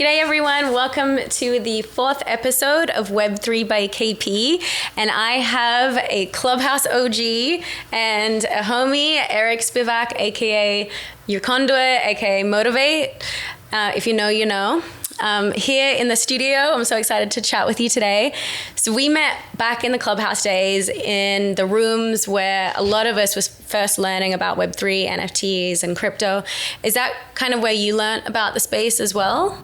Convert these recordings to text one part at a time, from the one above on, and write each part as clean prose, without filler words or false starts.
G'day everyone, welcome to the 4th episode of Web3 by KP, and I have a Clubhouse OG and a homie, Eric Spivak, aka Your Conduit, aka Motivate. If you know, you know. Here in the studio, I'm so excited to chat with you today. So we met back in the Clubhouse days in the rooms where a lot of us was first learning about Web3, NFTs, and crypto. Is that kind of where you learned about the space as well?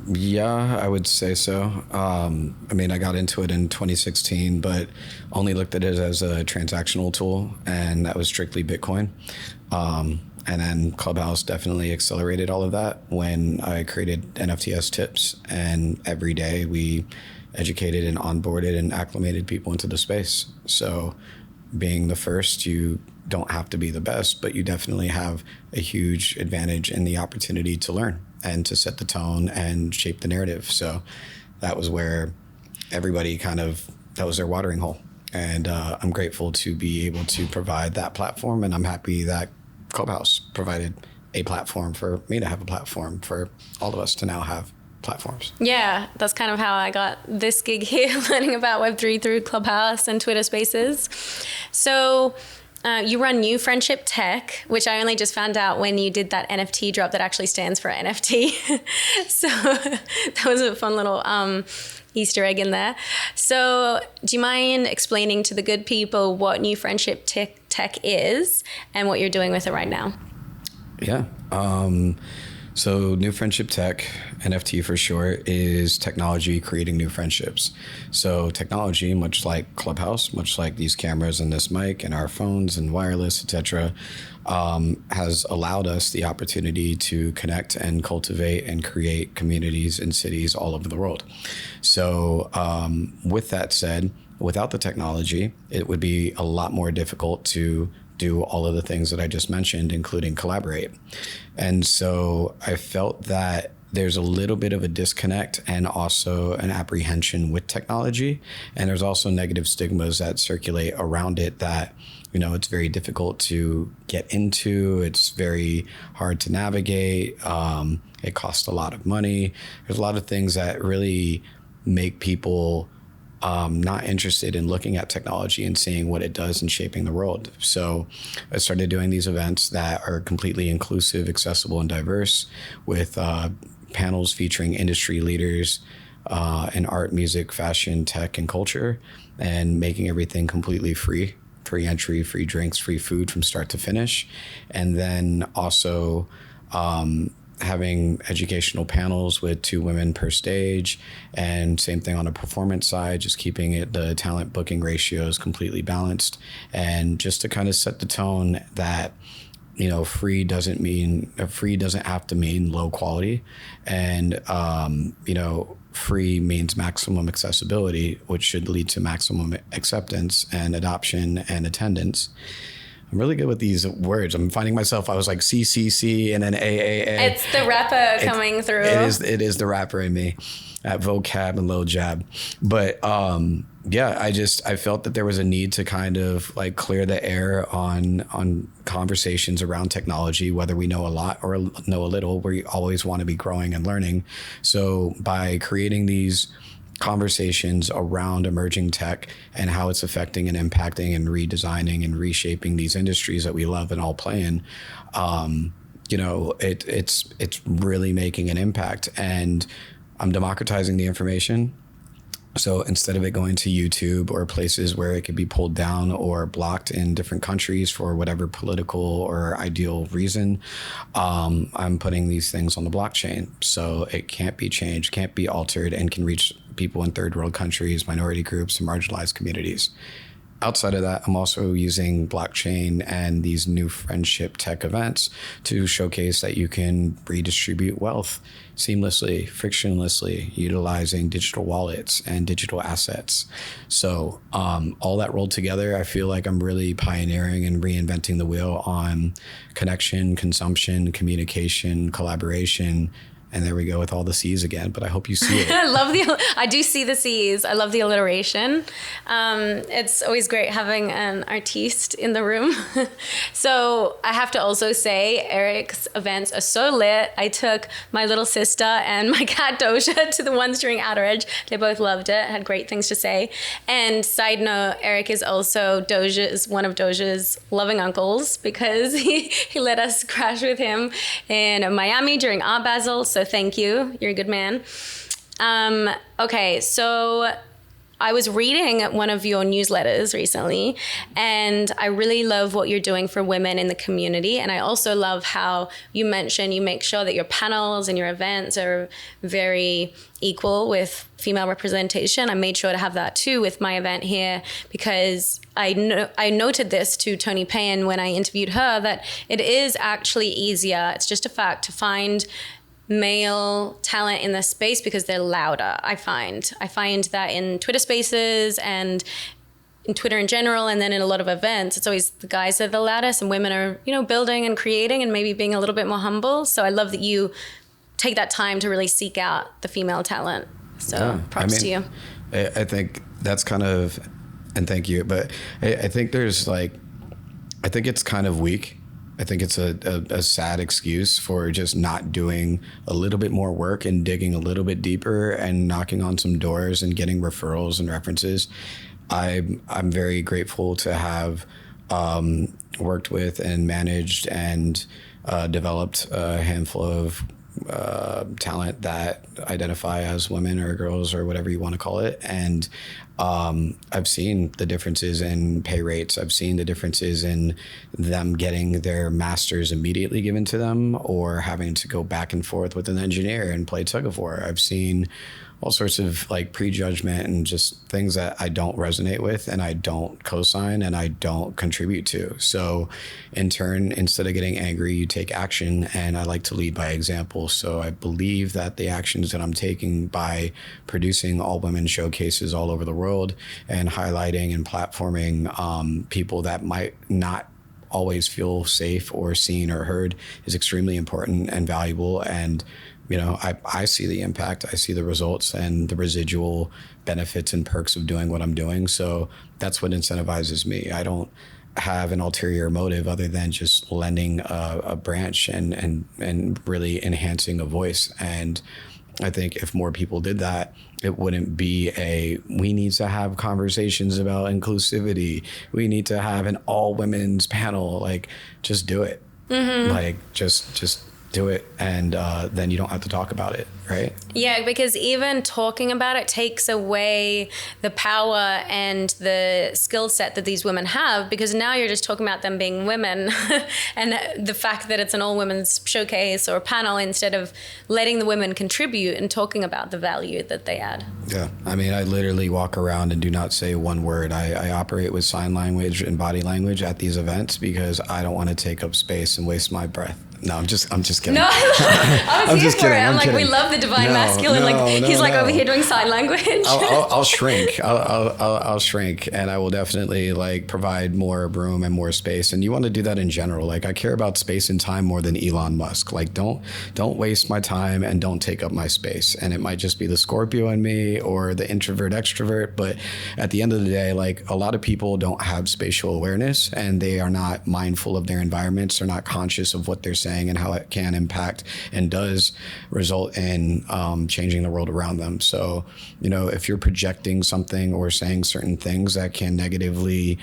Yeah, I would say so. I mean, I got into it in 2016, but only looked at it as a transactional tool, and that was strictly Bitcoin. And then Clubhouse definitely accelerated all of that when I created NFTs tips, and every day we educated and onboarded and acclimated people into the space. So being the first, you don't have to be the best, but you definitely have a huge advantage in the opportunity to learn and to set the tone and shape the narrative. So that was where everybody that was their watering hole. And I'm grateful to be able to provide that platform, and I'm happy that Clubhouse provided a platform for me to have a platform for all of us to now have platforms. Yeah, that's kind of how I got this gig here, learning about Web3 through Clubhouse and Twitter Spaces. So you run New Friendship Tech, which I only just found out when you did that NFT drop that actually stands for NFT. So that was a fun little Easter egg in there. So do you mind explaining to the good people what New Friendship Tech is and what you're doing with it right now? Yeah. So New Friendship Tech, NFT for short, is technology creating new friendships. So technology, much like Clubhouse, much like these cameras and this mic and our phones and wireless, etc., has allowed us the opportunity to connect and cultivate and create communities in cities all over the world. So with that said, without the technology, it would be a lot more difficult to do all of the things that I just mentioned, including collaborate. And so I felt that there's a little bit of a disconnect and also an apprehension with technology. And there's also negative stigmas that circulate around it that, you know, it's very difficult to get into. It's very hard to navigate. It costs a lot of money. There's a lot of things that really make people not interested in looking at technology and seeing what it does in shaping the world. So I started doing these events that are completely inclusive, accessible, and diverse, with panels featuring industry leaders in art, music, fashion, tech, and culture, and making everything completely free entry, free drinks, free food from start to finish. And then also having educational panels with 2 women per stage, and same thing on a performance side, just keeping the talent booking ratios completely balanced, and just to kind of set the tone that, you know, free doesn't have to mean low quality, and you know, free means maximum accessibility, which should lead to maximum acceptance and adoption and attendance. I'm really good with these words. I'm finding myself, I was like CCC and then AAA. It's the rapper coming through. It is the rapper in me, at vocab and low jab. But yeah, I felt that there was a need to kind of like clear the air on conversations around technology, whether we know a lot or know a little. We always want to be growing and learning. So by creating these conversations around emerging tech and how it's affecting and impacting and redesigning and reshaping these industries that we love and all play in, you know, it's really making an impact. And I'm democratizing the information. So instead of it going to YouTube or places where it could be pulled down or blocked in different countries for whatever political or ideal reason, I'm putting these things on the blockchain. So it can't be changed, can't be altered, and can reach people in third world countries, minority groups, and marginalized communities. Outside of that, I'm also using blockchain and these New Friendship Tech events to showcase that you can redistribute wealth seamlessly, frictionlessly, utilizing digital wallets and digital assets. So all that rolled together, I feel like I'm really pioneering and reinventing the wheel on connection, consumption, communication, collaboration, And there we go with all the C's again, but I hope you see it. I do see the C's. I love the alliteration. It's always great having an artiste in the room. So I have to also say Eric's events are so lit. I took my little sister and my cat Doja to the ones during Outer Edge. They both loved it, had great things to say. And side note, Eric is also one of Doja's loving uncles, because he let us crash with him in Miami during Art Basel. So thank you. You're a good man. Okay, so I was reading one of your newsletters recently, and I really love what you're doing for women in the community. And I also love how you mention you make sure that your panels and your events are very equal with female representation. I made sure to have that too with my event here, because I noted this to Tony Payne when I interviewed her, that it is actually easier, it's just a fact, to find male talent in this space because they're louder. I find that in Twitter spaces and in Twitter in general, and then in a lot of events, it's always the guys that are the loudest, and women are, building and creating and maybe being a little bit more humble. So I love that you take that time to really seek out the female talent. So props to you. I think that's kind of, and thank you, but I think I think it's kind of weak. I think it's a sad excuse for just not doing a little bit more work and digging a little bit deeper and knocking on some doors and getting referrals and references. I'm very grateful to have worked with and managed and developed a handful of talent that identify as women or girls or whatever you want to call it. And I've seen the differences in pay rates. I've seen the differences in them getting their masters immediately given to them or having to go back and forth with an engineer and play tug of war. I've seen all sorts of prejudgment and just things that I don't resonate with and I don't co-sign and I don't contribute to. So in turn, instead of getting angry, you take action, and I like to lead by example. So I believe that the actions that I'm taking by producing all women showcases all over the world and highlighting and platforming people that might not always feel safe or seen or heard is extremely important and valuable. And I see the impact, I see the results and the residual benefits and perks of doing what I'm doing. So that's what incentivizes me. I don't have an ulterior motive other than just lending a branch and really enhancing a voice. And I think if more people did that, it wouldn't be we need to have conversations about inclusivity. We need to have an all women's panel. Just do it. Mm-hmm. Just do it, and then you don't have to talk about it, right? Yeah, because even talking about it takes away the power and the skill set that these women have, because now you're just talking about them being women and the fact that it's an all-women's showcase or panel instead of letting the women contribute and talking about the value that they add. Yeah, I literally walk around and do not say one word. I operate with sign language and body language at these events because I don't want to take up space and waste my breath. No, I'm just kidding. No, I was here for it. I'm we love the divine masculine. He's over here doing sign language. I'll shrink. I'll shrink, and I will definitely provide more room and more space. And you want to do that in general. I care about space and time more than Elon Musk. Don't waste my time and don't take up my space. And it might just be the Scorpio in me or the introvert extrovert. But at the end of the day, a lot of people don't have spatial awareness and they are not mindful of their environments. They're not conscious of what they're saying and how it can impact and does result in changing the world around them. So, if you're projecting something or saying certain things that can negatively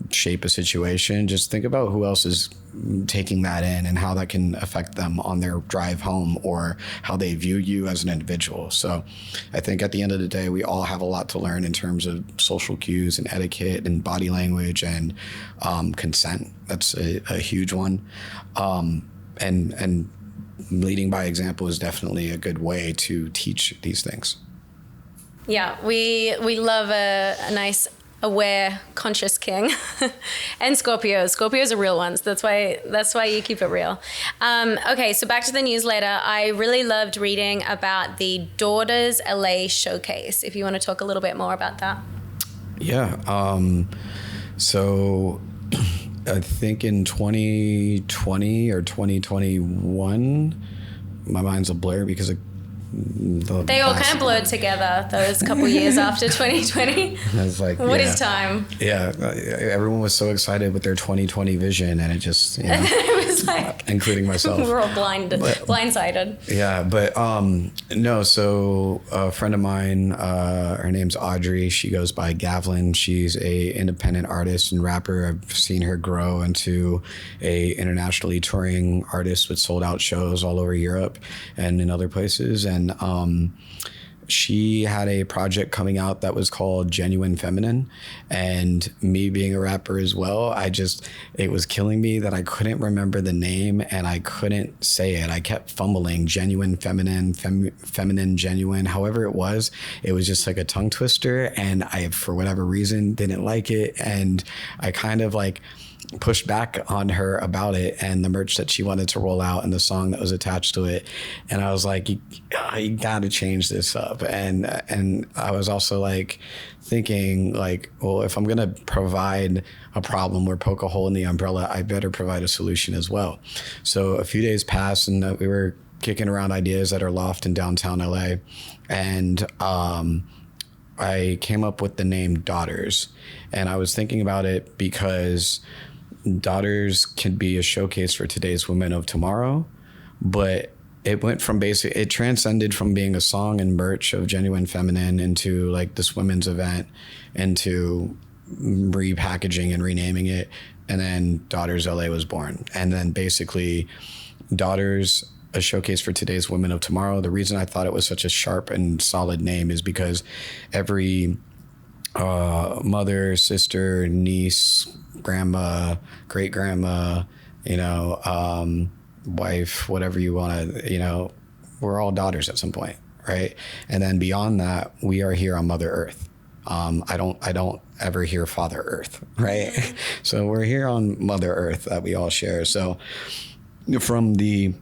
shape a situation, just think about who else is taking that in and how that can affect them on their drive home or how they view you as an individual. So I think at the end of the day, we all have a lot to learn in terms of social cues and etiquette and body language and consent. That's a huge one. And leading by example is definitely a good way to teach these things. Yeah, we love a nice, aware, conscious king. And Scorpios are real ones. That's why you keep it real. Okay, so back to the newsletter. I really loved reading about the Daughters LA Showcase. If you want to talk a little bit more about that. Yeah. So I think in 2020 or 2021, my mind's a blur because they all kind of blurred together those couple years after 2020. I was like, what is time? Yeah, everyone was so excited with their 2020 vision, and it just, it was like, including myself, we were all blindsided. Yeah, but no. So a friend of mine, her name's Audrey. She goes by Gavlin. She's a independent artist and rapper. I've seen her grow into a internationally touring artist with sold out shows all over Europe and in other places. And she had a project coming out that was called Genuine Feminine, and me being a rapper as well, it was killing me that I couldn't remember the name and I couldn't say it. I kept fumbling. Genuine Feminine, feminine, genuine, however it was just like a tongue twister, and I, for whatever reason, didn't like it, and I kind of like pushed back on her about it and the merch that she wanted to roll out and the song that was attached to it. And I was like, you got to change this up. And I was also like thinking like, well, if I'm going to provide a problem or poke a hole in the umbrella, I better provide a solution as well. So a few days passed and we were kicking around ideas at our loft in downtown LA. And I came up with the name Daughters. And I was thinking about it because Daughters can be a showcase for today's women of tomorrow, but it transcended from being a song and merch of Genuine Feminine into like this women's event, into repackaging and renaming it. And then Daughters LA was born. And then basically Daughters, a showcase for today's women of tomorrow. The reason I thought it was such a sharp and solid name is because every mother, sister, niece, grandma, great grandma, wife, whatever you want to, we're all daughters at some point, right? And then beyond that, we are here on Mother Earth. I don't ever hear Father Earth, right? So we're here on Mother Earth that we all share. So from the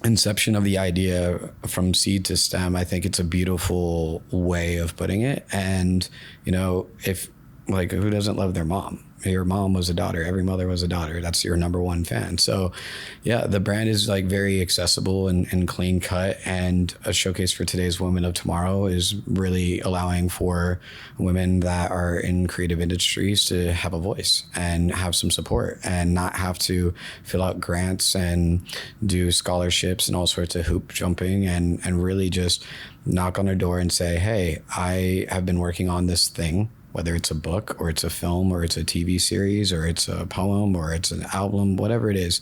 inception of the idea, from seed to stem, I think it's a beautiful way of putting it. And, if like, who doesn't love their mom? Your mom was a daughter. Every mother was a daughter. That's your number one fan. So yeah, the brand is like very accessible and clean cut, and a showcase for today's women of tomorrow is really allowing for women that are in creative industries to have a voice and have some support and not have to fill out grants and do scholarships and all sorts of hoop jumping, and really just knock on their door and say, hey, I have been working on this thing, whether it's a book or it's a film or it's a TV series or it's a poem or it's an album, whatever it is.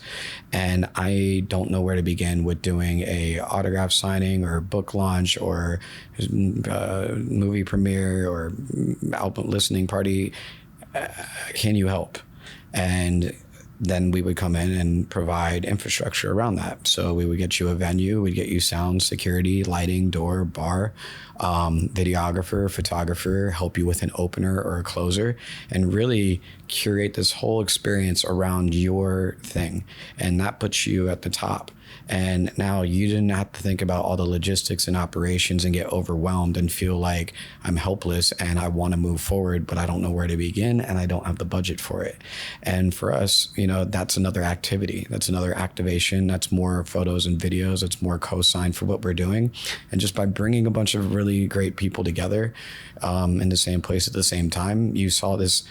And I don't know where to begin with doing a autograph signing or book launch or movie premiere or album listening party. Can you help? And then we would come in and provide infrastructure around that. So we would get you a venue, we'd get you sound, security, lighting, door, bar, videographer, photographer, help you with an opener or a closer, and really curate this whole experience around your thing. And that puts you at the top. And now you didn't have to think about all the logistics and operations and get overwhelmed and feel like I'm helpless and I want to move forward, but I don't know where to begin and I don't have the budget for it. And for us, that's another activity. That's another activation. That's more photos and videos. It's more co-sign for what we're doing. And just by bringing a bunch of really great people together in the same place at the same time, you saw this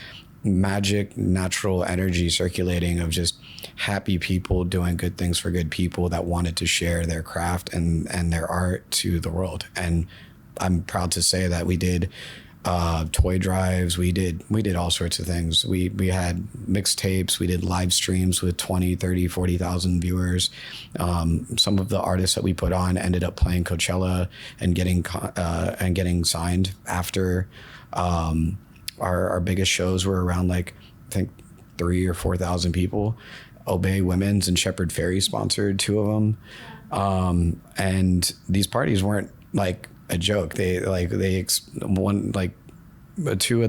magic, natural energy circulating of just happy people doing good things for good people that wanted to share their craft and their art to the world. And I'm proud to say that we did toy drives, we did all sorts of things. We had mixtapes, we did live streams with 20, 30, 40,000 viewers. Some of the artists that we put on ended up playing Coachella and getting signed after. Our biggest shows were around like, I think 3,000 or 4,000 people. Obey Women's and Shepherd Ferry sponsored 2 of them. And these parties weren't like a joke. 2 of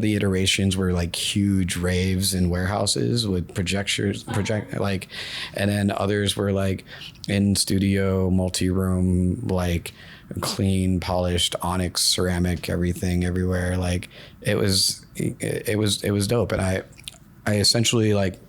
the iterations were like huge raves in warehouses with projectors, and then others were like in studio, multi-room, like clean, polished onyx ceramic, everything everywhere. Like it was dope. And I essentially, like,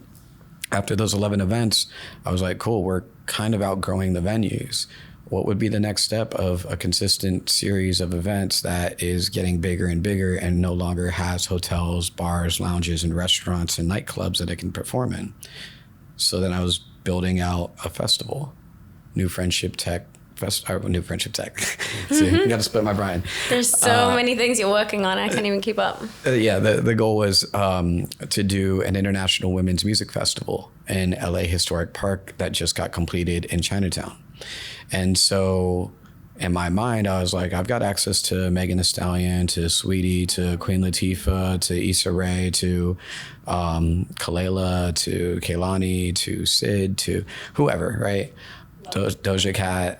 after those 11 events, I was like, cool, we're kind of outgrowing the venues. what would be the next step of a consistent series of events that is getting bigger and bigger and no longer has hotels, bars, lounges, and restaurants and nightclubs that it can perform in. So then I was building out a festival, New Friendship Tech. New Friendship Tech. See, you got to split my brain. There's so many things you're working on. I can't even keep up. The goal was to do an international women's music festival in LA Historic Park that just got completed in Chinatown. And so in my mind, I was like, I've got access to Megan Thee Stallion, to Sweetie, to Queen Latifah, to Issa Rae, to Kalela, to Kehlani, to Sid, to whoever, right? Doja Cat,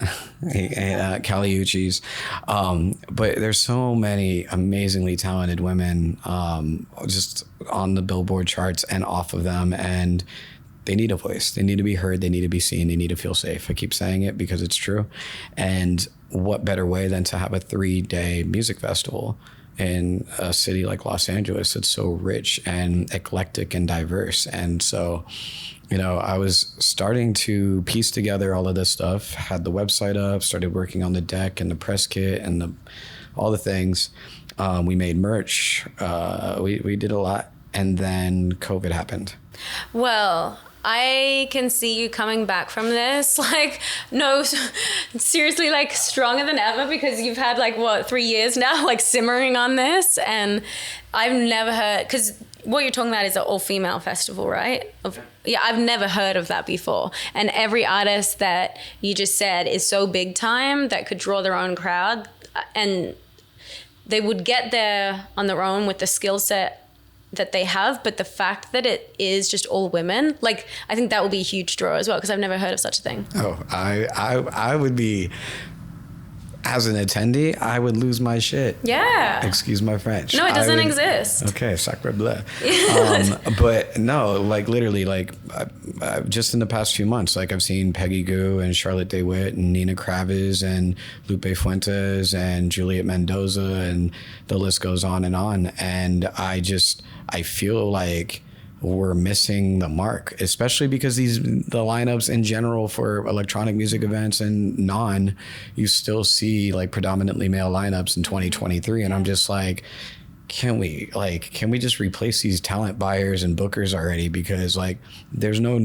Kali Uchis. But there's so many amazingly talented women just on the Billboard charts and off of them. And they need a voice. They need to be heard. They need to be seen. They need to feel safe. I keep saying it because it's true. And what better way than to have a 3-day music festival in a city like Los Angeles? It's so rich and eclectic and diverse. And so, you know, I was starting to piece together all of this stuff, had the website up, started working on the deck and the press kit and all the things. We made merch. We did a lot. And then COVID happened. Well, I can see you coming back from this, like, no, seriously, like, stronger than ever, because you've had, like, 3 years now, like, simmering on this, and I've never heard, because what you're talking about is an all-female festival, right? Yeah, I've never heard of that before, and every artist that you just said is so big time that could draw their own crowd, and they would get there on their own with the skill set that they have, but the fact that it is just all women, like, I think that will be a huge draw as well, because I've never heard of such a thing. Oh, I would be, as an attendee, I would lose my shit. Yeah. Excuse my French. No, it doesn't exist. Okay, sacre bleu. But no, like, literally, like, just in the past few months, like, I've seen Peggy Gou and Charlotte DeWitt and Nina Kravis and Lupe Fuentes and Juliet Mendoza, and the list goes on. And I feel like we're missing the mark, especially because the lineups in general for electronic music events and you still see, like, predominantly male lineups in 2023. And I'm just like, can we just replace these talent buyers and bookers already? Because, like, there's no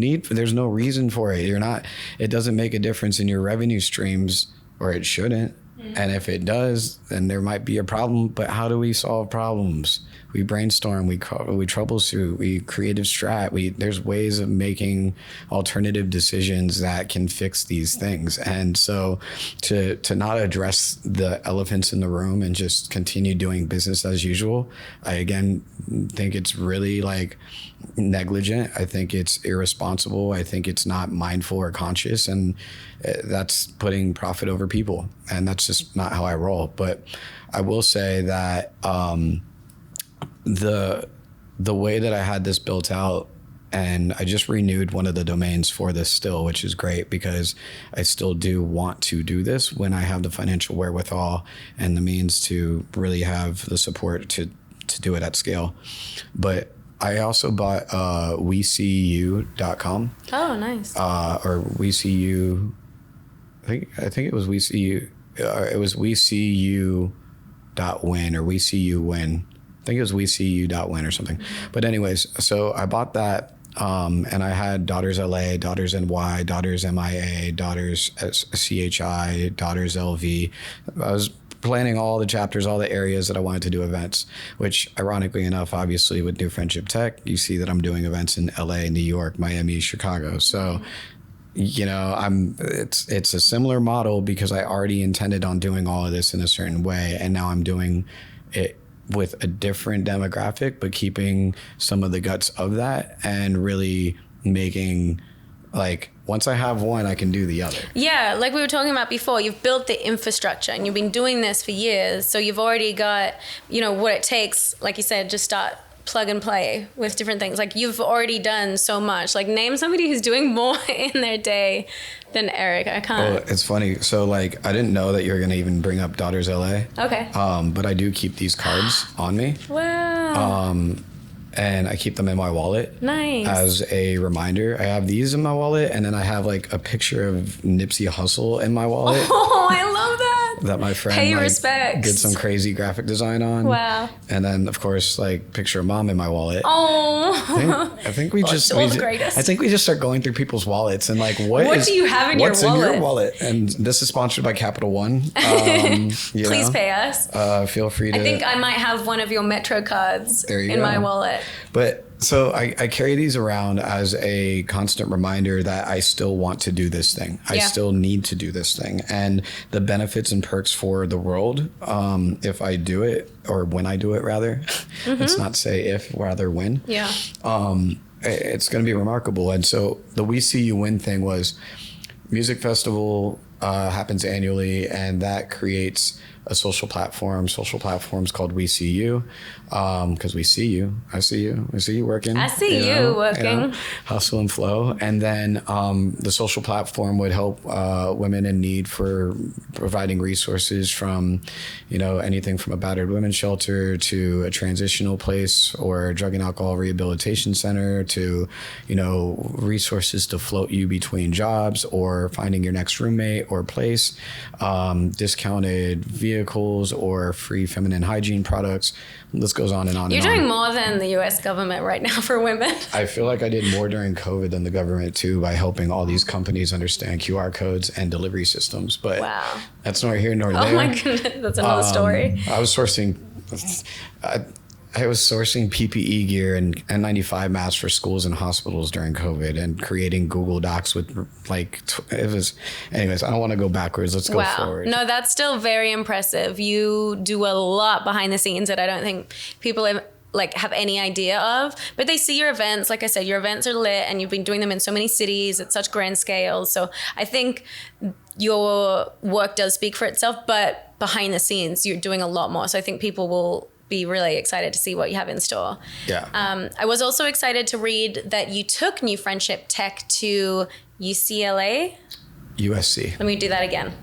reason for it. It doesn't make a difference in your revenue streams, or it shouldn't. And if it does, then there might be a problem. But how do we solve problems? We brainstorm, we troubleshoot, we creative strat. There's ways of making alternative decisions that can fix these things. And so to not address the elephants in the room and just continue doing business as usual, I again think it's really, like, negligent. I think it's irresponsible. I think it's not mindful or conscious, and that's putting profit over people. And that's just not how I roll. But I will say that the way that I had this built out, and I just renewed one of the domains for this still, which is great, because I still do want to do this when I have the financial wherewithal and the means to really have the support to do it at scale. But I also bought WeSeeYou.com. Oh, nice. Or WeSeeYou. I think it was WeSeeYou. It was WeSeeYou.win or WeSeeYouWin. I think it was WeSeeYou.win or something. But anyways, so I bought that, and I had Daughters LA, Daughters NY, Daughters MIA, Daughters CHI, Daughters LV. I was planning all the chapters, all the areas that I wanted to do events, which, ironically enough, obviously with New Friendship Tech, you see that I'm doing events in LA, New York, Miami, Chicago. So, you know, it's a similar model, because I already intended on doing all of this in a certain way, and now I'm doing it with a different demographic, but keeping some of the guts of that, and really making, like, once I have one, I can do the other. Yeah, like we were talking about before, you've built the infrastructure and you've been doing this for years. So you've already got, you know, what it takes, like you said, just start plug and play with different things. Like, you've already done so much. Like, name somebody who's doing more in their day than Eric. I can't. Oh, it's funny. So, like, I didn't know that you were going to even bring up Daughters LA. Okay. But I do keep these cards on me. Wow. and I keep them in my wallet. Nice. As a reminder. I have these in my wallet, and then I have like a picture of Nipsey Hussle in my wallet. Oh, I love that. That my friend Pay like, respects. did some crazy graphic design on. Wow. And then of course like picture of mom in my wallet. Oh. I think we just all the greatest. I think we just start going through people's wallets and like what do you have in your wallet? What's in your wallet? And this is sponsored by Capital One. Please pay us. Feel free to. I think I might have one of your Metro cards in my wallet. But so I carry these around as a constant reminder that I still want to do this thing. I still need to do this thing. And the benefits and perks for the world, if I do it, or when I do it rather, let's not say if, rather when. Yeah. It's going to be remarkable. And so the We See You Win thing was music festival happens annually, and that creates a social platform. Social platform's called We See You, because we see you. I see you. I see you working. I see you working. Hustle and flow. And then the social platform would help women in need for providing resources from, anything from a battered women's shelter to a transitional place or a drug and alcohol rehabilitation center to, resources to float you between jobs or finding your next roommate or place, discounted vehicles or free feminine hygiene products. This goes on and on. You're doing more than the U.S. government right now for women. I feel like I did more during COVID than the government too, by helping all these companies understand QR codes and delivery systems. But wow, that's nor here nor there. Oh my goodness, that's another story. I was sourcing PPE gear and N95 masks for schools and hospitals during COVID, and creating Google Docs with anyways, I don't want to go backwards. Let's go forward. No, that's still very impressive. You do a lot behind the scenes that I don't think people have any idea of, but they see your events. Like I said, your events are lit and you've been doing them in so many cities at such grand scales. So I think your work does speak for itself, but behind the scenes, you're doing a lot more. So I think people will be really excited to see what you have in store. Yeah. I was also excited to read that you took New Friendship Tech to UCLA. USC. Let me do that again.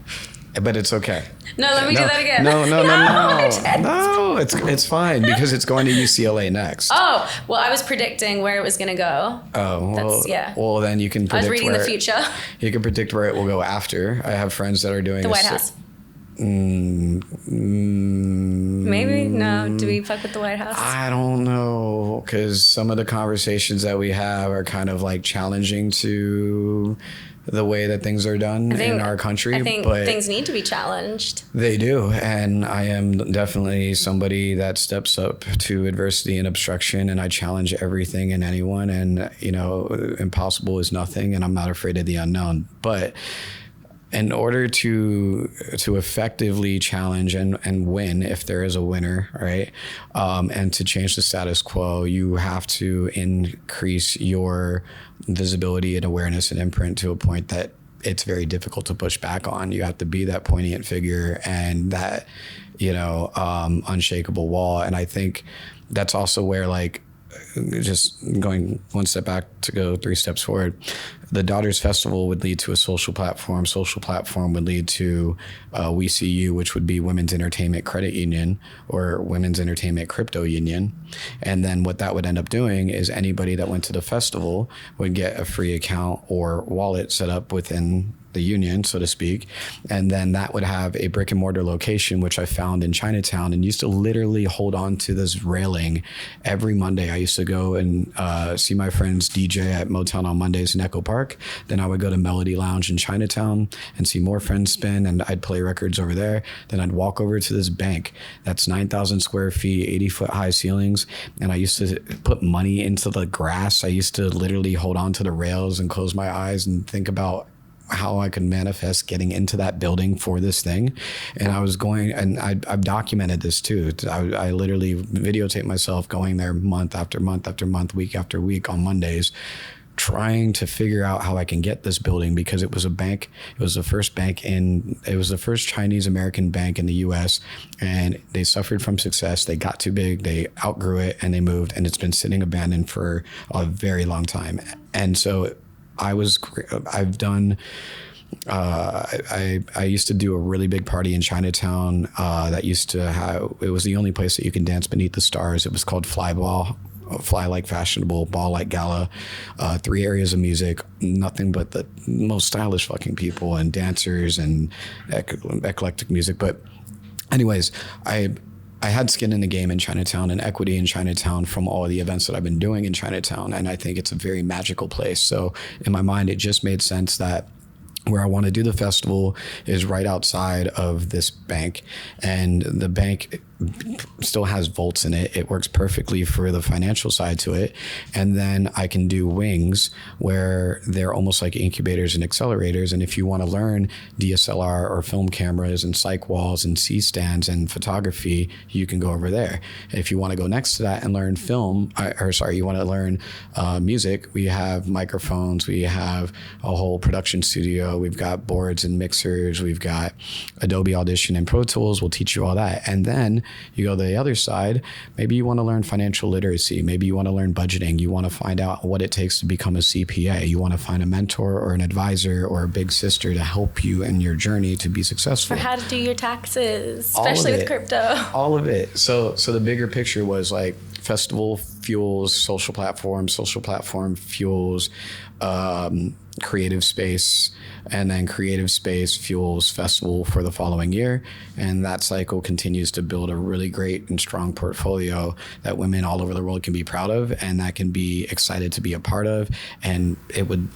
But it's okay. No, let me do that again. No, it's fine because it's going to UCLA next. Oh, well, I was predicting where it was going to go. Oh, well, well, then you can predict. I was reading the future. You can predict where it will go after. I have friends that are doing the White House. Maybe? No. Do we fuck with the White House? I don't know, because some of the conversations that we have are kind of like challenging to the way that things are done in our country. I think things need to be challenged. They do. And I am definitely somebody that steps up to adversity and obstruction, and I challenge everything and anyone. And, impossible is nothing, and I'm not afraid of the unknown. But in order to effectively challenge and win, if there is a winner, right, and to change the status quo, you have to increase your visibility and awareness and imprint to a point that it's very difficult to push back on. You have to be that poignant figure and that, unshakable wall. And I think that's also where, just going one step back to go 3 steps forward, the Daughters Festival would lead to a social platform. Social platform would lead to We See You, which would be Women's Entertainment Credit Union or Women's Entertainment Crypto Union. And then what that would end up doing is anybody that went to the festival would get a free account or wallet set up within the union, so to speak. And then that would have a brick and mortar location, which I found in Chinatown, and used to literally hold on to this railing every Monday. I used to go and see my friends DJ at Motown on Mondays in Echo Park. Then I would go to Melody Lounge in Chinatown and see more friends spin, and I'd play records over there. Then I'd walk over to this bank that's 9,000 square feet, 80-foot high ceilings, and I used to put money into the grass. I used to literally hold on to the rails and close my eyes and think about how I could manifest getting into that building for this thing. And I was going, and I've documented this too. I literally videotaped myself going there month after month after month, week after week on Mondays, trying to figure out how I can get this building, because it was a bank. It was the first Chinese American bank in the US, and they suffered from success. They got too big, they outgrew it, and they moved, and it's been sitting abandoned for a very long time. And so I used to do a really big party in Chinatown that used to have, it was the only place that you can dance beneath the stars. It was called Flyball Fly Like Fashionable, Ball Like Gala, 3 areas of music, nothing but the most stylish fucking people and dancers and eclectic music. But anyways, I had skin in the game in Chinatown and equity in Chinatown from all the events that I've been doing in Chinatown. And I think it's a very magical place. So in my mind, it just made sense that where I want to do the festival is right outside of this bank, and the bank still has vaults in it. It works perfectly for the financial side to it. And then I can do wings where they're almost like incubators and accelerators. And if you want to learn DSLR or film cameras and cyc walls and C-stands and photography, you can go over there. If you want to go next to that and learn you want to learn music, we have microphones, we have a whole production studio, we've got boards and mixers, we've got Adobe Audition and Pro Tools. We'll teach you all that. And then you go to the other side, maybe you want to learn financial literacy, maybe you want to learn budgeting, you want to find out what it takes to become a CPA, you want to find a mentor or an advisor or a big sister to help you in your journey to be successful. For how to do your taxes, especially with crypto. All of it. So the bigger picture was like festival fuels social platform fuels creative space, and then creative space fuels festival for the following year. And that cycle continues to build a really great and strong portfolio that women all over the world can be proud of and that can be excited to be a part of. And it would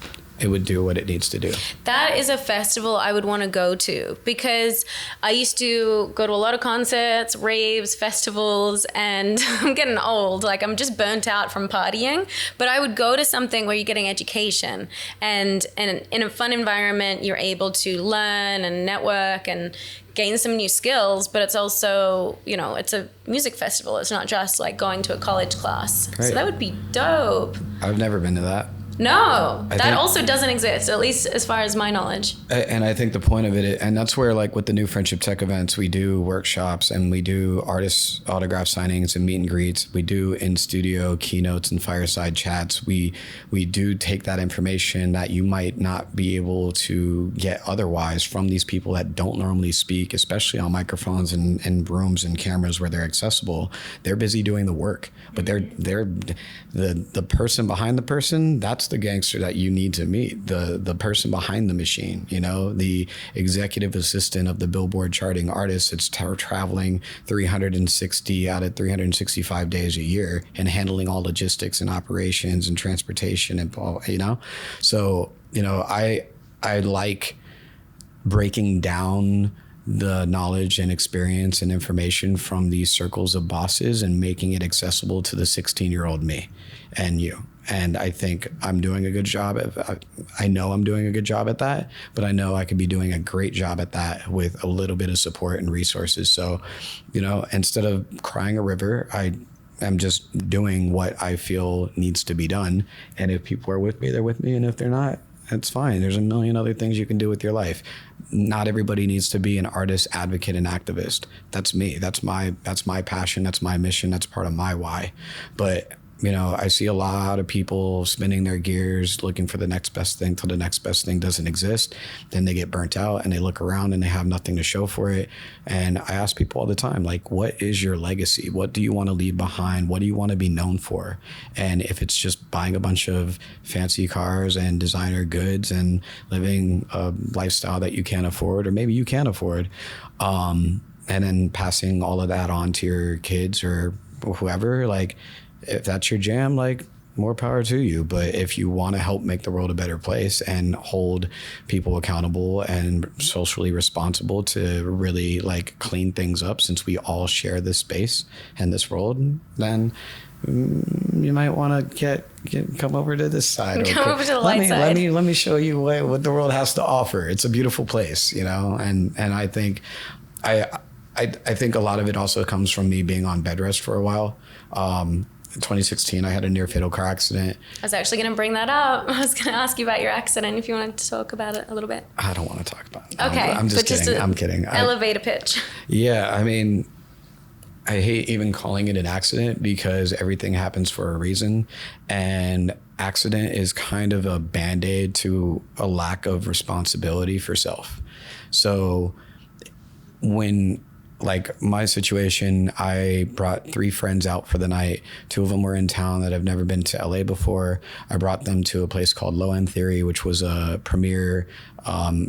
do what it needs to do. That is a festival I would want to go to, because I used to go to a lot of concerts, raves, festivals, and I'm getting old. Like, I'm just burnt out from partying. But I would go to something where you're getting education, and in a fun environment, you're able to learn and network and gain some new skills, but it's also, it's a music festival. It's not just like going to a college class. Right. So that would be dope. I've never been to that. No, that also doesn't exist, at least as far as my knowledge. And I think the point of it, and that's where, like with the New Friendship Tech events, we do workshops and we do artist autograph signings and meet and greets. We do in-studio keynotes and fireside chats. We do take that information that you might not be able to get otherwise from these people that don't normally speak, especially on microphones and rooms and cameras where they're accessible. They're busy doing the work, but they're the person behind the person. That's the gangster that you need to meet, the person behind the machine, the executive assistant of the Billboard charting artist that's traveling 360 out of 365 days a year and handling all logistics and operations and transportation and so I like breaking down the knowledge and experience and information from these circles of bosses and making it accessible to the 16-year-old me and you. And I think I'm doing a good job I know I'm doing a good job at that, but I know I could be doing a great job at that with a little bit of support and resources. So, instead of crying a river, I'm just doing what I feel needs to be done. And if people are with me, they're with me. And if they're not, that's fine. There's a million other things you can do with your life. Not everybody needs to be an artist, advocate, and activist. That's me. That's my passion. That's my mission. That's part of my why. But I see a lot of people spinning their gears, looking for the next best thing till the next best thing doesn't exist. Then they get burnt out and they look around and they have nothing to show for it. And I ask people all the time, like, what is your legacy? What do you want to leave behind? What do you want to be known for? And if it's just buying a bunch of fancy cars and designer goods and living a lifestyle that you can't afford, or maybe you can afford, and then passing all of that on to your kids or whoever, like, if that's your jam, like, more power to you. But if you want to help make the world a better place and hold people accountable and socially responsible to really like clean things up, since we all share this space and this world, then you might want to come over to this side. Come over to the light side. Let me show you what the world has to offer. It's a beautiful place, and I think I think a lot of it also comes from me being on bed rest for a while. In 2016, I had a near fatal car accident. I was actually going to bring that up. I was going to ask you about your accident if you wanted to talk about it a little bit. I don't want to talk about it. Okay. I'm just kidding. I'm kidding. Elevator pitch. Yeah. I mean, I hate even calling it an accident because everything happens for a reason. And accident is kind of a Band-Aid to a lack of responsibility for self. So when like my situation, I brought 3 friends out for the night. 2 of them were in town that have never been to LA before. I brought them to a place called Low End Theory, which was a premier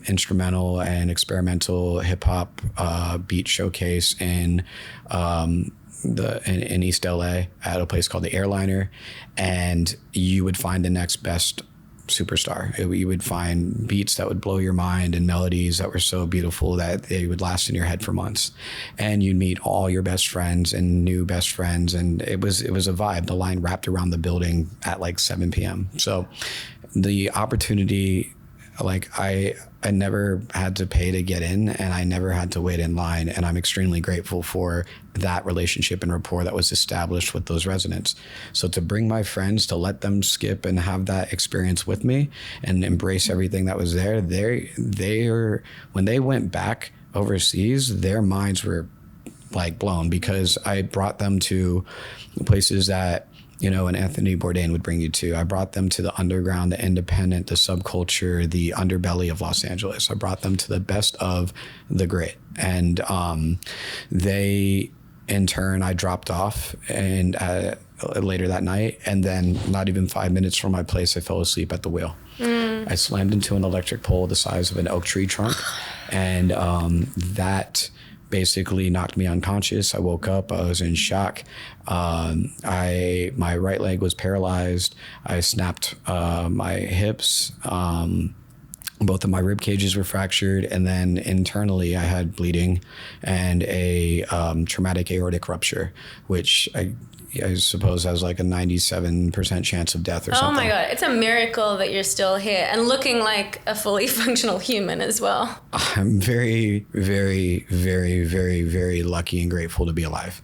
instrumental and experimental hip hop beat showcase in in East LA at a place called the Airliner, and you would find the next best superstar. You would find beats that would blow your mind and melodies that were so beautiful that they would last in your head for months. And you'd meet all your best friends and new best friends, and it was a vibe. The line wrapped around the building at like 7 p.m. So the opportunity, like I never had to pay to get in, and I never had to wait in line, and I'm extremely grateful for that relationship and rapport that was established with those residents. So to bring my friends, to let them skip and have that experience with me and embrace everything that was there, when they went back overseas, their minds were like blown, because I brought them to places that, you know, and Anthony Bourdain would bring you to. I brought them to the underground, the independent, the subculture, the underbelly of Los Angeles. I brought them to the best of the grit. And they, in turn, I dropped off and later that night. And then not even 5 minutes from my place, I fell asleep at the wheel. I slammed into an electric pole the size of an oak tree trunk. And that basically knocked me unconscious. I woke up, I was in shock. My right leg was paralyzed. I snapped my hips. Both of my rib cages were fractured, and then internally I had bleeding and a traumatic aortic rupture, which I suppose has like a 97% chance of death or something. Oh my God. It's a miracle that you're still here and looking like a fully functional human as well. I'm very, very, very, very, very lucky and grateful to be alive.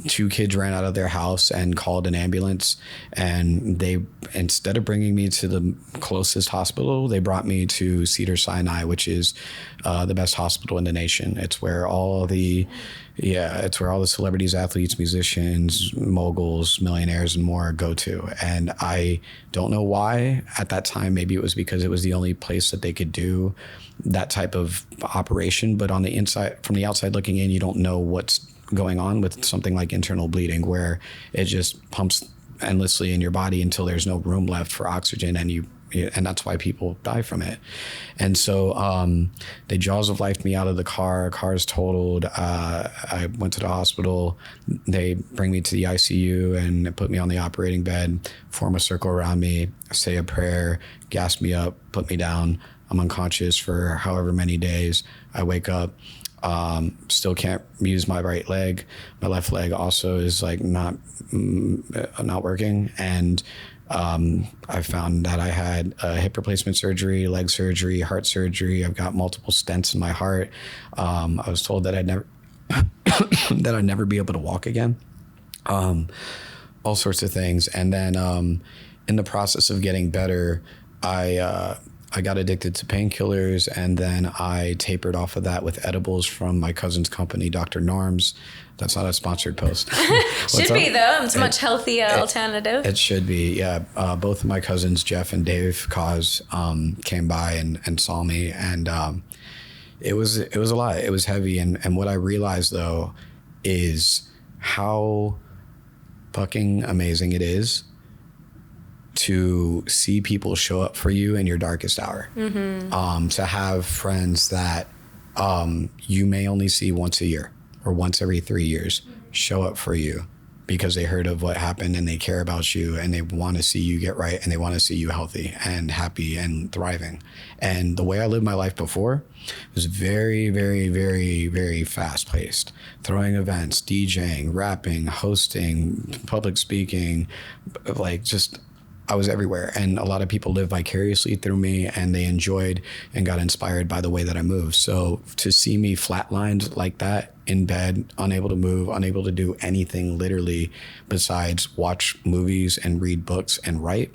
2 kids ran out of their house and called an ambulance, and they, instead of bringing me to the closest hospital, they brought me to Cedars-Sinai, which is the best hospital in the nation. It's where all the celebrities, athletes, musicians, moguls, millionaires, and more go to. And I don't know why at that time. Maybe it was because it was the only place that they could do that type of operation. But on the inside, from the outside looking in, you don't know what's going on with something like internal bleeding, where it just pumps endlessly in your body until there's no room left for oxygen, and that's why people die from it. And so they jaws of lifed me out of the car. Car's totaled. I went to the hospital. They bring me to the ICU and put me on the operating bed, form a circle around me, say a prayer, gas me up, put me down. I'm unconscious for however many days. I wake up. Still can't use my right leg. My left leg also is like not working. And I found that I had a hip replacement surgery, leg surgery, heart surgery. I've got multiple stents in my heart. I was told that I'd never be able to walk again. All sorts of things. And then in the process of getting better, I got addicted to painkillers, and then I tapered off of that with edibles from my cousin's company, Dr. Norm's. That's not a sponsored post. Should be, though. It's a much healthier alternative. It should be, yeah. Both of my cousins, Jeff and Dave Cause, came by and saw me, and it was a lot. It was heavy, and what I realized, though, is how fucking amazing it is to see people show up for you in your darkest hour. Mm-hmm. To have friends that you may only see once a year or once every 3 years show up for you because they heard of what happened and they care about you and they want to see you get right and they want to see you healthy and happy and thriving. And the way I lived my life before was very, very, very, very fast paced. Throwing events, DJing, rapping, hosting, public speaking, like just I was everywhere, and a lot of people lived vicariously through me, and they enjoyed and got inspired by the way that I moved. So to see me flatlined like that in bed, unable to move, unable to do anything literally besides watch movies and read books and write,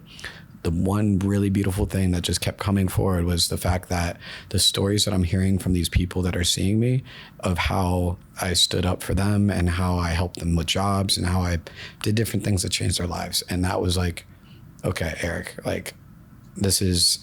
the one really beautiful thing that just kept coming forward was the fact that the stories that I'm hearing from these people that are seeing me of how I stood up for them and how I helped them with jobs and how I did different things that changed their lives. And that was like, okay, Eric, like this is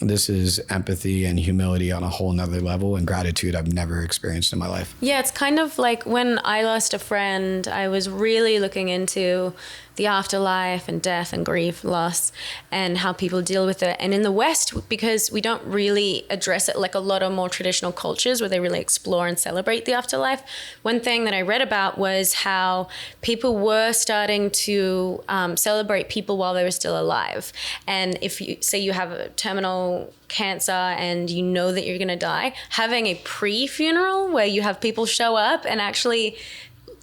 this is empathy and humility on a whole nother level, and gratitude I've never experienced in my life. Yeah, it's kind of like when I lost a friend, I was really looking into the afterlife and death and grief, loss, and how people deal with it. And in the West, because we don't really address it like a lot of more traditional cultures where they really explore and celebrate the afterlife, one thing that I read about was how people were starting to celebrate people while they were still alive. And if you say you have a terminal cancer and you know that you're going to die, having a pre-funeral where you have people show up and actually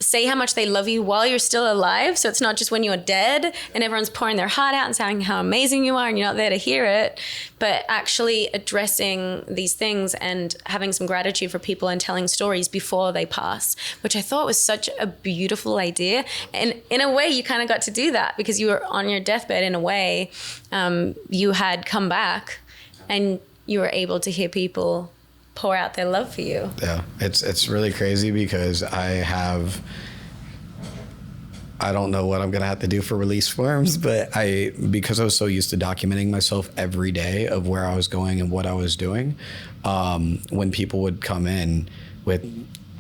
say how much they love you while you're still alive. So it's not just when you're dead and everyone's pouring their heart out and saying how amazing you are and you're not there to hear it, but actually addressing these things and having some gratitude for people and telling stories before they pass, which I thought was such a beautiful idea. And in a way, you kind of got to do that because you were on your deathbed. In a way, you had come back and you were able to hear people pour out their love for you. Yeah, it's really crazy because I don't know what I'm gonna have to do for release forms, but because I was so used to documenting myself every day of where I was going and what I was doing, when people would come in with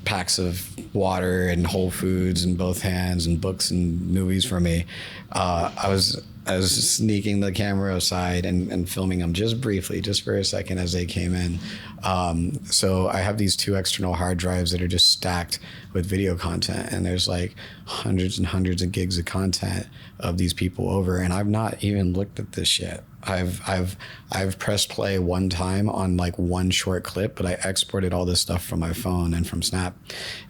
packs of water and Whole Foods in both hands and books and movies for me, I was sneaking the camera aside and filming them just briefly, just for a second as they came in. So I have these 2 external hard drives that are just stacked with video content, and there's like hundreds and hundreds of gigs of content of these people over, and I've not even looked at this shit. I've pressed play one time on like one short clip, but I exported all this stuff from my phone and from Snap.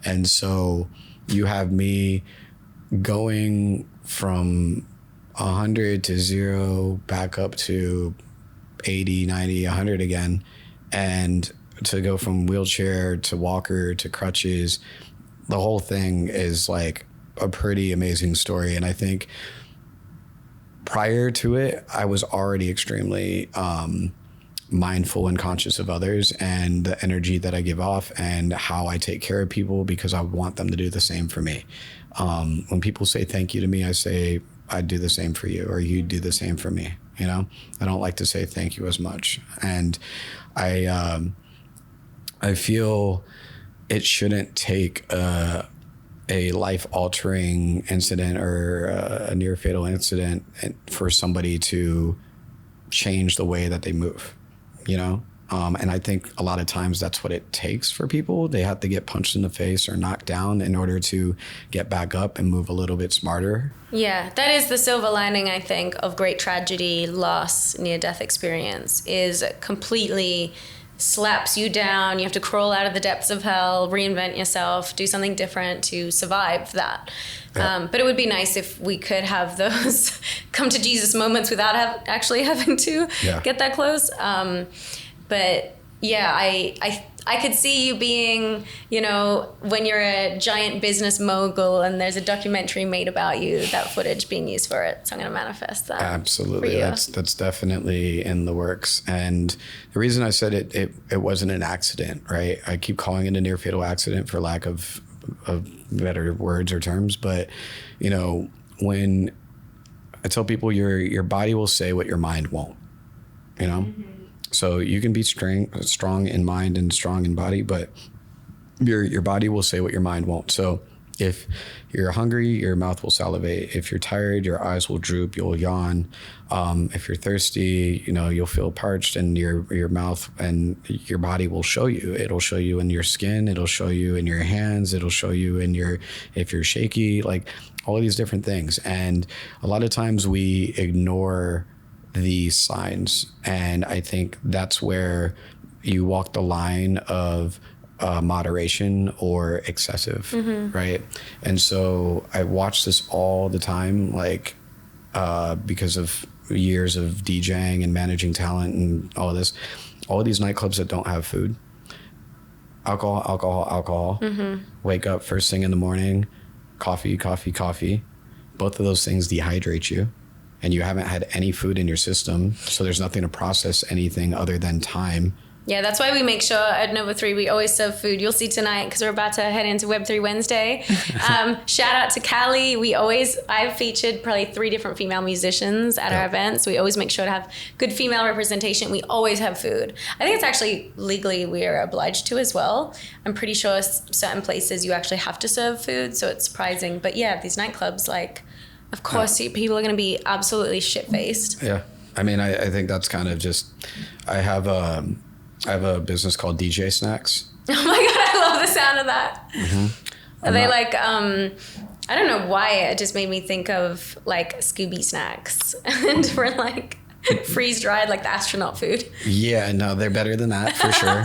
And so you have me going from 100 to 0 back up to 80, 90, 100 again, and to go from wheelchair to walker to crutches. The whole thing is like a pretty amazing story. And I think prior to it, I was already extremely mindful and conscious of others and the energy that I give off and how I take care of people, because I want them to do the same for me. When people say thank you to me, I say, I'd do the same for you, or you do the same for me. You know, I don't like to say thank you as much. And I feel it shouldn't take a life-altering incident or a near-fatal incident for somebody to change the way that they move, you know? And I think a lot of times that's what it takes for people. They have to get punched in the face or knocked down in order to get back up and move a little bit smarter. Yeah, that is the silver lining, I think, of great tragedy, loss, near-death experience, is completely slaps you down. You have to crawl out of the depths of hell, reinvent yourself, do something different to survive that. Yeah. But it would be nice if we could have those come to Jesus moments without actually having to get that close. But yeah, I could see you being, you know, when you're a giant business mogul and there's a documentary made about you, that footage being used for it. So I'm going to manifest that. Absolutely. That's definitely in the works. And the reason I said it wasn't an accident, right? I keep calling it a near fatal accident for lack of better words or terms. But, you know, when I tell people your body will say what your mind won't, you know? Mm-hmm. So you can be strong in mind and strong in body, but your body will say what your mind won't. So if you're hungry, your mouth will salivate. If you're tired, your eyes will droop, you'll yawn. If you're thirsty, you know, you'll feel parched, and your mouth and your body will show you. It'll show you in your skin. It'll show you in your hands. It'll show you if you're shaky, like all of these different things. And a lot of times we ignore these signs, and I think that's where you walk the line of moderation or excessive, right? And so I watch this all the time, like because of years of DJing and managing talent and all of this, all of these nightclubs that don't have food, alcohol, wake up first thing in the morning, coffee. Both of those things dehydrate you, and you haven't had any food in your system, so there's nothing to process anything other than time Yeah, that's why we make sure at Nova 3 we always serve food. You'll see tonight because we're about to head into Web3 Wednesday. Shout out to Callie. I've featured probably 3 different female musicians at our events. We always make sure to have good female representation. We always have food. I think it's actually legally we're obliged to as well. I'm pretty sure certain places you actually have to serve food, so it's surprising. But yeah, these nightclubs, like, of course, people are going to be absolutely shit-faced. Yeah. I mean, I think that's kind of just, I have a business called DJ Snacks. Oh my God, I love the sound of that. Mm-hmm. Are they like, I don't know why, it just made me think of like Scooby snacks. And we're like freeze-dried, like the astronaut food. Yeah, no, they're better than that for sure.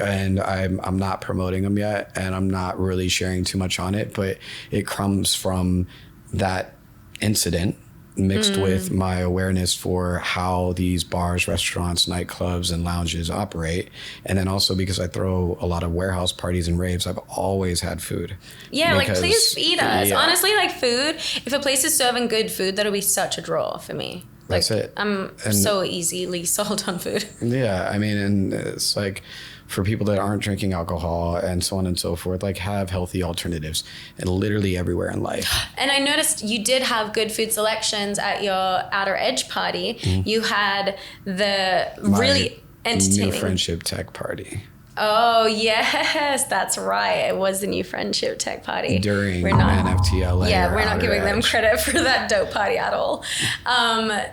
And I'm not promoting them yet, and I'm not really sharing too much on it, but it comes from that incident mixed with my awareness for how these bars, restaurants, nightclubs, and lounges operate. And then also because I throw a lot of warehouse parties and raves, I've always had food. Yeah, like, please feed us. Yeah. Honestly, like, food, if a place is serving good food, that'll be such a draw for me. Like, that's it. I'm so easily sold on food. Yeah, I mean, and it's like, for people that aren't drinking alcohol and so on and so forth, like, have healthy alternatives and literally everywhere in life. And I noticed you did have good food selections at your Outer Edge party. Mm-hmm. You had really entertaining new friendship tech party. Oh, yes, that's right. It was the new friendship tech party. During NFT LA. Yeah, we're not giving them credit for that dope party at all.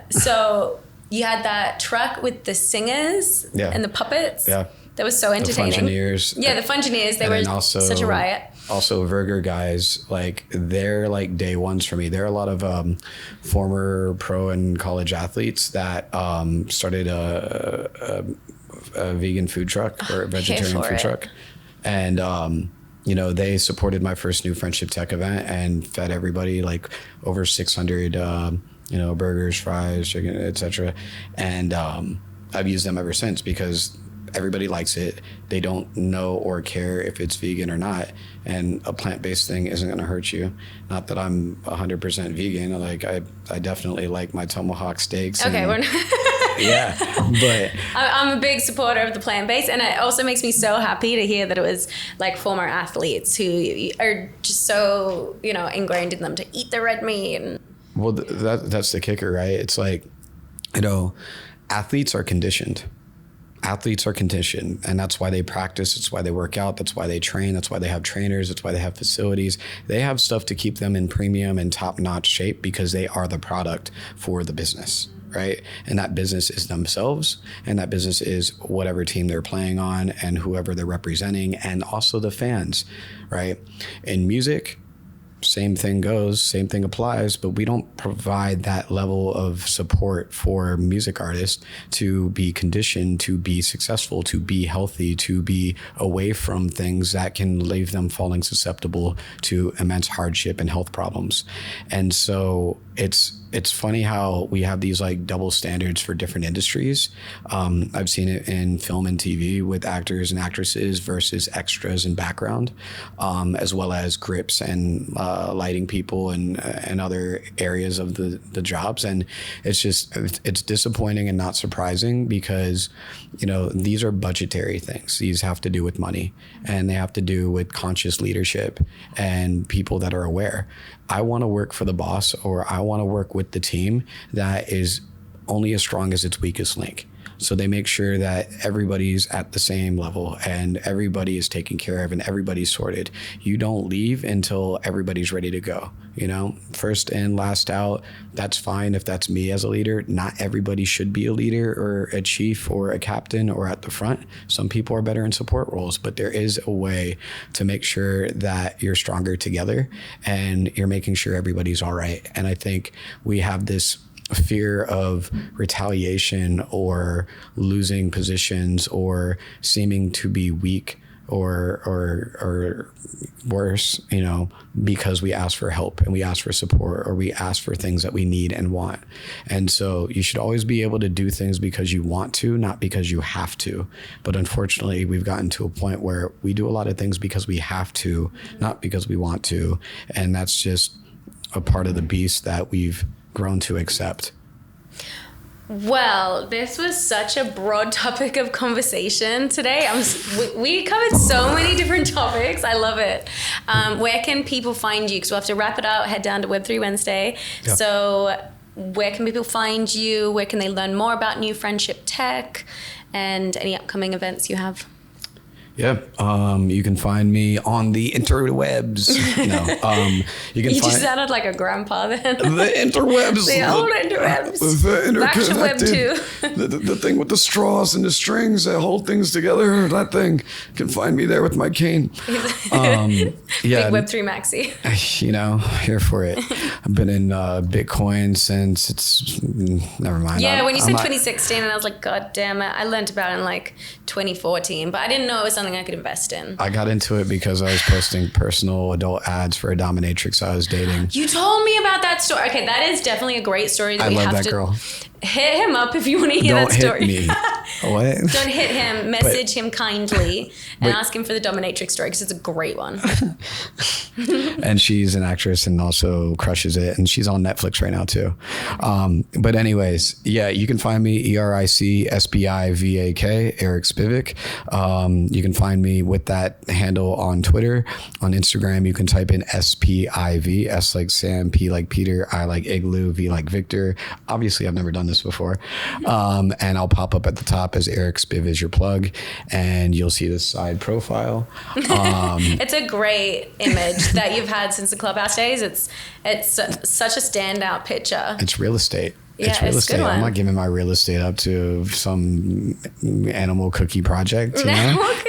So you had that truck with the singers and the puppets. Yeah. That was so entertaining. The Fungineers. Yeah, the Fungineers. They were also such a riot. Also, Virger guys, like, they're like day ones for me. There are a lot of former pro and college athletes that started a vegan food truck or vegetarian food truck. And, you know, they supported my first new Friendship Tech event and fed everybody like over 600, burgers, fries, chicken, etc. And I've used them ever since because everybody likes it. They don't know or care if it's vegan or not. And a plant-based thing isn't going to hurt you. Not that I'm 100% vegan. Like, I definitely like my tomahawk steaks. Okay, we're not. Yeah, but I'm a big supporter of the plant-based, and it also makes me so happy to hear that it was like former athletes who are just so, ingrained in them to eat the red meat. And well, that's the kicker, right? It's like, athletes are conditioned. Athletes are conditioned, and that's why they practice. That's why they work out. That's why they train. That's why they have trainers. That's why they have facilities. They have stuff to keep them in premium and top-notch shape because they are the product for the business, right? And that business is themselves, and that business is whatever team they're playing on and whoever they're representing, and also the fans, right? In music, same thing goes, same thing applies, but we don't provide that level of support for music artists to be conditioned to be successful, to be healthy, to be away from things that can leave them falling susceptible to immense hardship and health problems. And so it's funny how we have these like double standards for different industries. I've seen it in film and TV with actors and actresses versus extras and background, as well as grips and lighting people and other areas of the jobs. And it's disappointing and not surprising because, these are budgetary things. These have to do with money, and they have to do with conscious leadership and people that are aware. I want to work for the boss, or I want to work with the team that is only as strong as its weakest link. So they make sure that everybody's at the same level and everybody is taken care of and everybody's sorted. You don't leave until everybody's ready to go. First in, last out, that's fine if that's me as a leader. Not everybody should be a leader or a chief or a captain or at the front. Some people are better in support roles, but there is a way to make sure that you're stronger together and you're making sure everybody's all right. And I think we have this fear of retaliation or losing positions or seeming to be weak or worse, because we ask for help and we ask for support or we ask for things that we need and want. And so you should always be able to do things because you want to, not because you have to. But unfortunately, we've gotten to a point where we do a lot of things because we have to, not because we want to. And that's just a part of the beast that we've grown to accept. Well, this was such a broad topic of conversation today. We covered so many different topics. I love it. Where can people find you? Because we'll have to wrap it out, head down to Web3 Wednesday. Yeah. So where can people find you? Where can they learn more about New Friendship Tech and any upcoming events you have? Yeah, you can find me on the interwebs. You can You find just sounded like a grandpa then. the interwebs. The old interwebs. The Back to Web 2. the thing with the straws and the strings that hold things together. That thing. You can find me there with my cane. Yeah, Big Web3 maxi. Here for it. I've been in Bitcoin since never mind. Yeah, when you said 2016, and I was like, God damn it! I learned about it in like 2014, but I didn't know it was something I could invest in. I got into it because I was posting personal adult ads for a dominatrix I was dating. You told me about that story. Okay, that is definitely a great story. That I love that girl. Hit him up if you want to hear that story. Don't hit me. What? Don't hit him. Message him kindly and ask him for the dominatrix story because it's a great one. And she's an actress and also crushes it. And she's on Netflix right now too. But anyways, yeah, you can find me EricSpivak, Eric Spivak. You can find me with that handle on Twitter. On Instagram, you can type in SPIV, S like Sam, P like Peter, I like Igloo, V like Victor. Obviously, I've never done this before. And I'll pop up at the top as Eric Spiv is your plug, and you'll see this side profile. It's a great image that you've had since the Clubhouse days. It's such a standout picture. It's real estate. Yeah, it's real it's a good estate. I'm one. not giving my real estate up to some animal cookie project.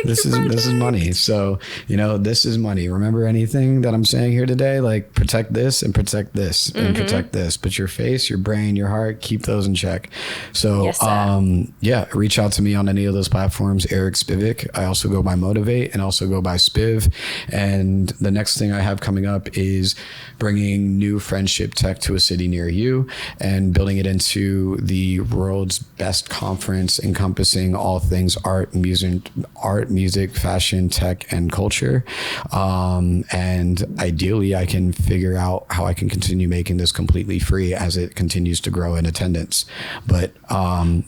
This is money. So, this is money. Remember anything that I'm saying here today? Like protect this and protect this and protect this. But your face, your brain, your heart, keep those in check. So, Yes, sir. Reach out to me on any of those platforms. Eric Spivak. I also go by Motivate and also go by Spiv. And the next thing I have coming up is bringing New Friendship Tech to a city near you and building it into the world's best conference encompassing all things art, music, fashion, tech, and culture. And ideally, I can figure out how I can continue making this completely free as it continues to grow in attendance. But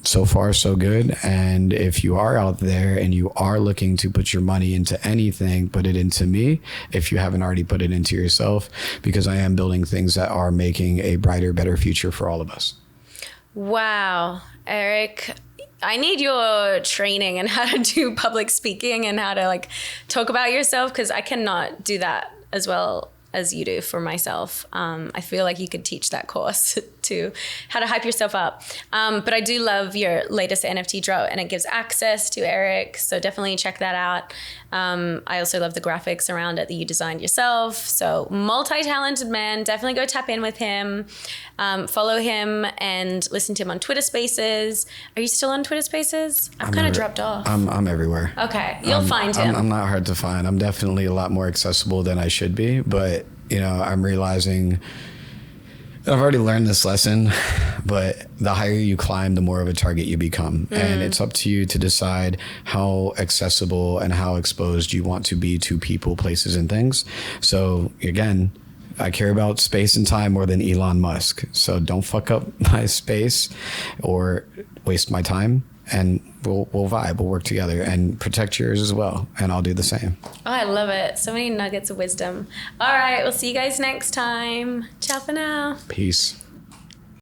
so far, so good. And if you are out there and you are looking to put your money into anything, put it into me if you haven't already put it into yourself, because I am building things that are making a brighter, better future for all of us. Wow, Eric, I need your training in how to do public speaking and how to talk about yourself, because I cannot do that as well as you do for myself. I feel like you could teach that course to how to hype yourself up. But I do love your latest NFT drop, and it gives access to Eric. So definitely check that out. I also love the graphics around it that you designed yourself. So multi-talented man, definitely go tap in with him. Follow him and listen to him on Twitter Spaces. Are you still on Twitter Spaces? I've kind of dropped off. I'm everywhere. Okay, you'll find him. I'm not hard to find. I'm definitely a lot more accessible than I should be, but I'm realizing I've already learned this lesson, but the higher you climb, the more of a target you become. And it's up to you to decide how accessible and how exposed you want to be to people, places, and things. So again, I care about space and time more than Elon Musk. So don't fuck up my space or waste my time. And we'll vibe, we'll work together and protect yours as well. And I'll do the same. Oh, I love it. So many nuggets of wisdom. All right, we'll see you guys next time. Ciao for now. Peace.